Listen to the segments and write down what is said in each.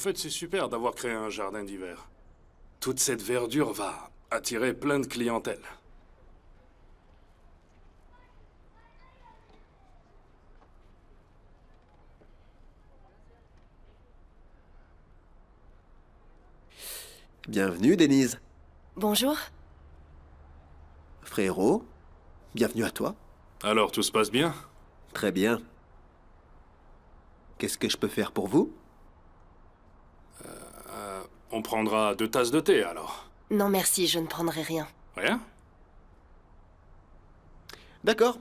En fait, c'est super d'avoir créé un jardin d'hiver. Toute cette verdure va attirer plein de clientèle. Bienvenue, Denise. Bonjour. Frérot, bienvenue à toi. Alors, tout se passe bien? Très bien. Qu'est-ce que je peux faire pour vous? On prendra 2 tasses de thé, alors. Non merci, je ne prendrai rien. Rien? D'accord.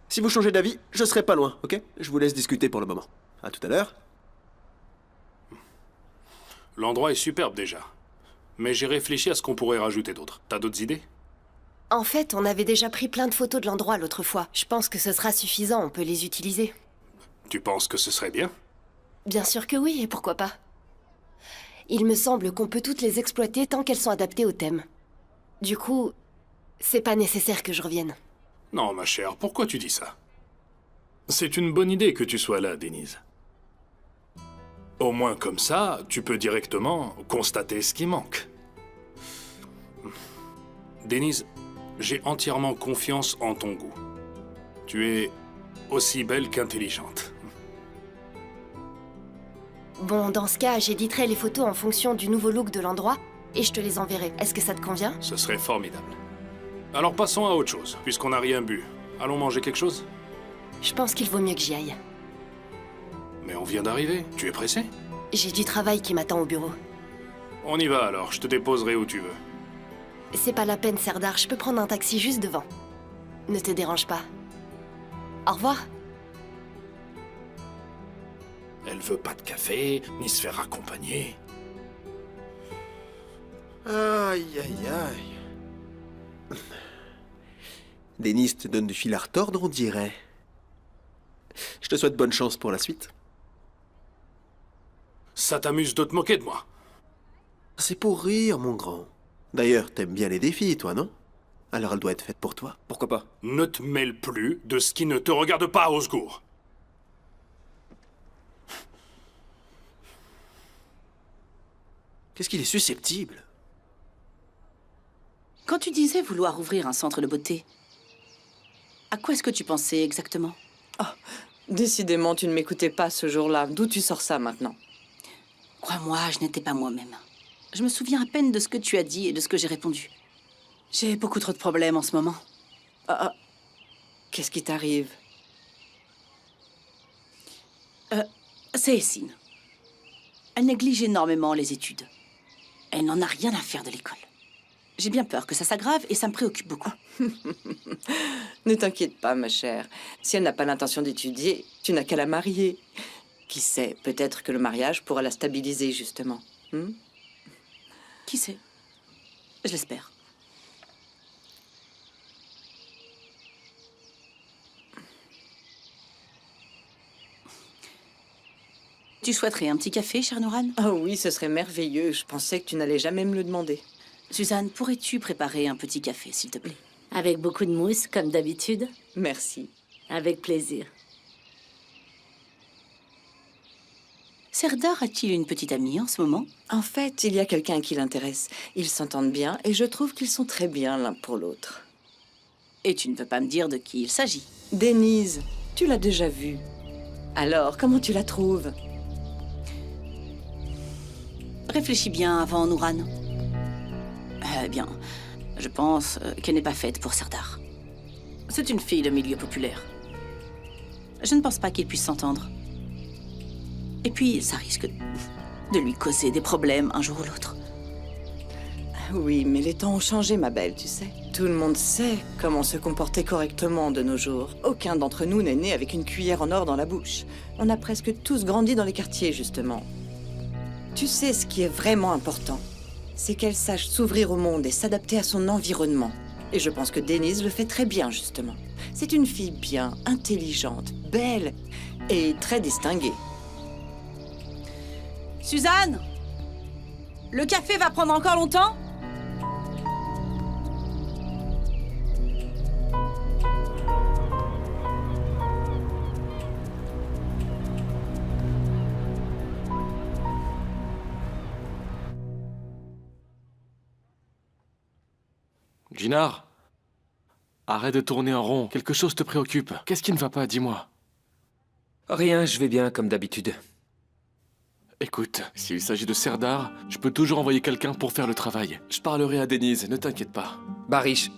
Si vous changez d'avis, je serai pas loin, ok? Je vous laisse discuter pour le moment. À tout à l'heure. L'endroit est superbe, déjà. Mais j'ai réfléchi à ce qu'on pourrait rajouter d'autre. T'as d'autres idées? En fait, on avait déjà pris plein de photos de l'endroit l'autre fois. Je pense que ce sera suffisant, on peut les utiliser. Tu penses que ce serait bien? Bien sûr que oui, et pourquoi pas. Il me semble qu'on peut toutes les exploiter tant qu'elles sont adaptées au thème. Du coup, c'est pas nécessaire que je revienne. Non, ma chère, pourquoi tu dis ça? C'est une bonne idée que tu sois là, Denise. Au moins comme ça, tu peux directement constater ce qui manque. Denise, j'ai entièrement confiance en ton goût. Tu es aussi belle qu'intelligente. Bon, dans ce cas, j'éditerai les photos en fonction du nouveau look de l'endroit et je te les enverrai. Est-ce que ça te convient? Ce serait formidable. Alors passons à autre chose, puisqu'on n'a rien bu. Allons manger quelque chose? Je pense qu'il vaut mieux que j'y aille. Mais on vient d'arriver. Tu es pressé? J'ai du travail qui m'attend au bureau. On y va alors, je te déposerai où tu veux. C'est pas la peine, Serdar, je peux prendre un taxi juste devant. Ne te dérange pas. Au revoir. Elle veut pas de café, ni se faire accompagner. Aïe, aïe, aïe. Denise te donne du fil à retordre, on dirait. Je te souhaite bonne chance pour la suite. Ça t'amuse de te moquer de moi? C'est pour rire, mon grand. D'ailleurs, t'aimes bien les défis, toi, non? Alors elle doit être faite pour toi. Pourquoi pas? Ne te mêle plus de ce qui ne te regarde pas, au secours. Qu'est-ce qu'il est susceptible? Quand tu disais vouloir ouvrir un centre de beauté, à quoi est-ce que tu pensais exactement? Décidément, tu ne m'écoutais pas ce jour-là. D'où tu sors ça maintenant? Crois-moi, je n'étais pas moi-même. Je me souviens à peine de ce que tu as dit et de ce que j'ai répondu. J'ai beaucoup trop de problèmes en ce moment. Qu'est-ce qui t'arrive? C'est Essine. Elle néglige énormément les études. Elle n'en a rien à faire de l'école. J'ai bien peur que ça s'aggrave et ça me préoccupe beaucoup. Ne t'inquiète pas, ma chère. Si elle n'a pas l'intention d'étudier, tu n'as qu'à la marier. Qui sait, peut-être que le mariage pourra la stabiliser, justement. Qui sait? Je l'espère. Tu souhaiterais un petit café, cher Nouran? Ah oui, ce serait merveilleux. Je pensais que tu n'allais jamais me le demander. Suzanne, pourrais-tu préparer un petit café, s'il te plaît? Avec beaucoup de mousse, comme d'habitude. Merci. Avec plaisir. Serdar a-t-il une petite amie en ce moment? En fait, il y a quelqu'un qui l'intéresse. Ils s'entendent bien et je trouve qu'ils sont très bien l'un pour l'autre. Et tu ne veux pas me dire de qui il s'agit? Denise, tu l'as déjà vue. Alors, comment tu la trouves? Réfléchis bien avant, Nouran. Eh bien, je pense qu'elle n'est pas faite pour Serdar. C'est une fille de milieu populaire. Je ne pense pas qu'ils puissent s'entendre. Et puis, ça risque de lui causer des problèmes un jour ou l'autre. Oui, mais les temps ont changé, ma belle, tu sais. Tout le monde sait comment se comporter correctement de nos jours. Aucun d'entre nous n'est né avec une cuillère en or dans la bouche. On a presque tous grandi dans les quartiers, justement. Tu sais, ce qui est vraiment important, c'est qu'elle sache s'ouvrir au monde et s'adapter à son environnement. Et je pense que Denise le fait très bien, justement. C'est une fille bien, intelligente, belle et très distinguée. Suzanne! Le café va prendre encore longtemps? Ginard, arrête de tourner en rond. Quelque chose te préoccupe. Qu'est-ce qui ne va pas, dis-moi? Rien, je vais bien comme d'habitude. Écoute, s'il s'agit de Serdar, je peux toujours envoyer quelqu'un pour faire le travail. Je parlerai à Denise, ne t'inquiète pas. Barish,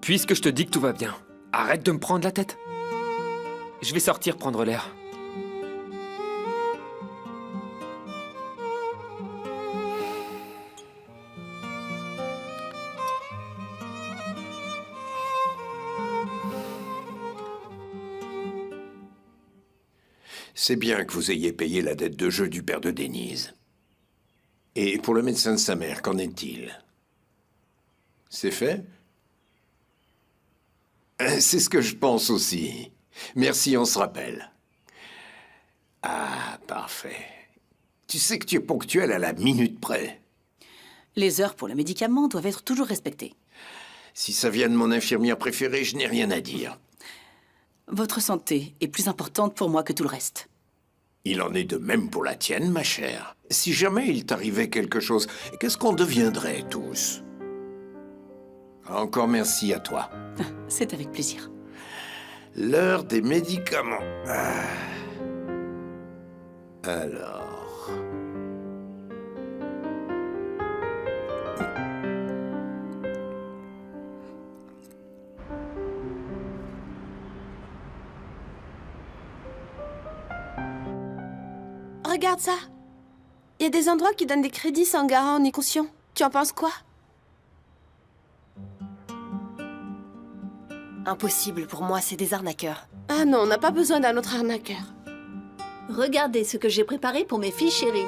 puisque je te dis que tout va bien, arrête de me prendre la tête. Je vais sortir prendre l'air. C'est bien que vous ayez payé la dette de jeu du père de Denise. Et pour le médecin de sa mère, qu'en est-il? C'est fait? C'est ce que je pense aussi. Merci, on se rappelle. Ah, parfait. Tu sais que tu es ponctuel à la minute près. Les heures pour le médicament doivent être toujours respectées. Si ça vient de mon infirmière préférée, je n'ai rien à dire. Votre santé est plus importante pour moi que tout le reste. Il en est de même pour la tienne, ma chère. Si jamais il t'arrivait quelque chose, qu'est-ce qu'on deviendrait tous? Encore merci à toi. C'est avec plaisir. L'heure des médicaments. Ah. Alors... Regarde ça. Il y a des endroits qui donnent des crédits sans garant ni caution. Tu en penses quoi? Impossible, pour moi, c'est des arnaqueurs. Ah non, on n'a pas besoin d'un autre arnaqueur. Regardez ce que j'ai préparé pour mes filles chéries.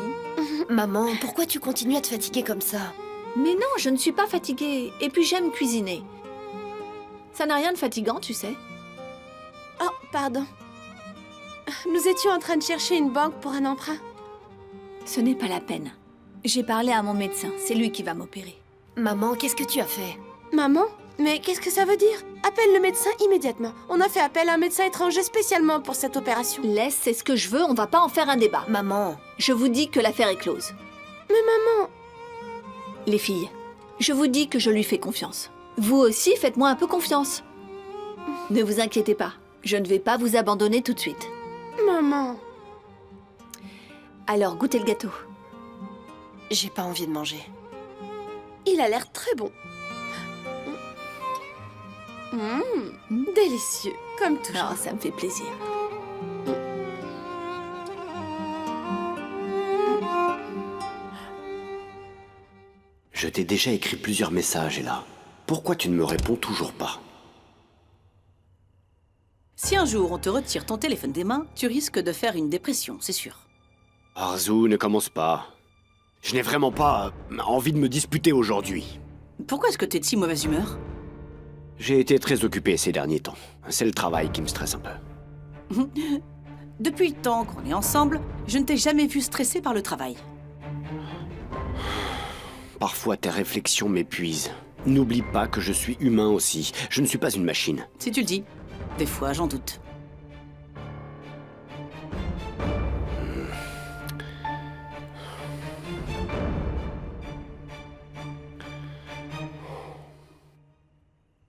Maman, pourquoi tu continues à te fatiguer comme ça? Mais non, je ne suis pas fatiguée. Et puis j'aime cuisiner. Ça n'a rien de fatigant, tu sais. Oh, pardon. Nous étions en train de chercher une banque pour un emprunt. Ce n'est pas la peine. J'ai parlé à mon médecin, c'est lui qui va m'opérer. Maman, qu'est-ce que tu as fait? Maman? Mais qu'est-ce que ça veut dire? Appelle le médecin immédiatement. On a fait appel à un médecin étranger spécialement pour cette opération. Laisse, c'est ce que je veux, on va pas en faire un débat. Maman, Je vous dis que l'affaire est close. Mais maman... Les filles, je vous dis que je lui fais confiance. Vous aussi, faites-moi un peu confiance. Ne vous inquiétez pas, je ne vais pas vous abandonner tout de suite. Maman... Alors, goûtez le gâteau. j'ai pas envie de manger. Il a l'air très bon. Délicieux, comme toujours. Non, ça me fait plaisir. Je t'ai déjà écrit plusieurs messages, Ella. Pourquoi tu ne me réponds toujours pas? Si un jour on te retire ton téléphone des mains, tu risques de faire une dépression, c'est sûr. Arzu, ne commence pas. Je n'ai vraiment pas envie de me disputer aujourd'hui. Pourquoi est-ce que t'es de si mauvaise humeur? J'ai été très occupé ces derniers temps. C'est le travail qui me stresse un peu. Depuis le temps qu'on est ensemble, je ne t'ai jamais vu stressé par le travail. Parfois, tes réflexions m'épuisent. N'oublie pas que je suis humain aussi. Je ne suis pas une machine. Si tu le dis, des fois j'en doute.